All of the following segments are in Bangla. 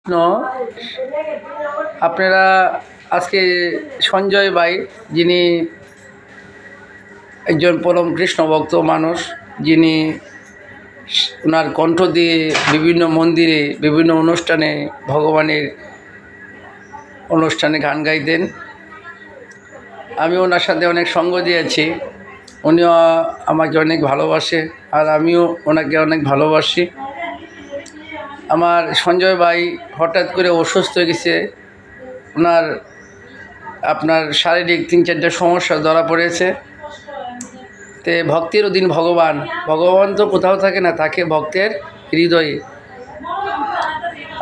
ন আপনারা আজকে সঞ্জয় ভাই, যিনি একজন পরম কৃষ্ণ ভক্ত মানুষ, যিনি ওনার কণ্ঠ দিয়ে বিভিন্ন মন্দিরে বিভিন্ন অনুষ্ঠানে ভগবানের অনুষ্ঠানে গান গাইতেন। আমি ওনার সাথে অনেক সঙ্গ দিয়েছি, উনিও আমাকে অনেক ভালোবাসে আর আমিও ওনাকে অনেক ভালোবাসি। আমার সঞ্জয় ভাই হঠাৎ করে অসুস্থ হয়ে গেছে, ওনার আপনার শারীরিক 3-4টা সমস্যা ধরা পড়েছে। তে ভক্তের অধীন ভগবান, ভগবান তো কোথাও থাকে না, থাকে ভক্তের হৃদয়ে।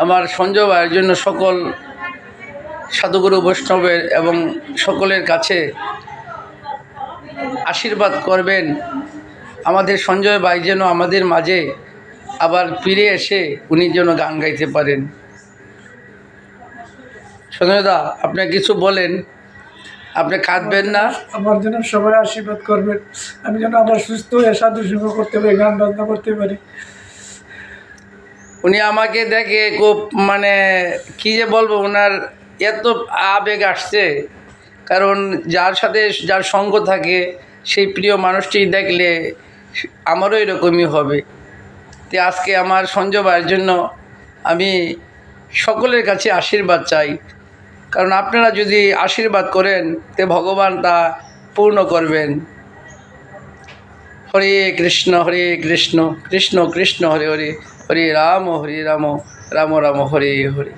আমার সঞ্জয় ভাইয়ের জন্য সকল সাধুগুরু বৈষ্ণবের এবং সকলের কাছে আশীর্বাদ করবেন, আমাদের সঞ্জয় ভাই যেন আমাদের মাঝে আবার ফিরে এসে উনি যেন গান গাইতে পারেন। সঞ্জয়দা, আপনি কিছু বলেন, আপনি কাঁদবেন না। আমার জন্য সবাই আশীর্বাদ করবেন, আমি যেন আবার সুস্থ হয়ে সাধু সঙ্গ করতে পারি, গান বাজনা করতে পারি। উনি আমাকে দেখে খুব কী যে বলবো, ওনার এত আবেগ আসছে, কারণ যার সাথে যার সঙ্গ থাকে সেই প্রিয় মানুষটি দেখলে আমারও এরকমই হবে। তো আজকে আমার সঞ্জয় ভাইয়ের জন্য আমি সকলের কাছে আশীর্বাদ চাই, কারণ আপনারা যদি আশীর্বাদ করেন তে ভগবান তা পূর্ণ করবেন। হরে কৃষ্ণ কৃষ্ণ কৃষ্ণ হরে হরে, হরে রাম রাম রাম হরে হরে।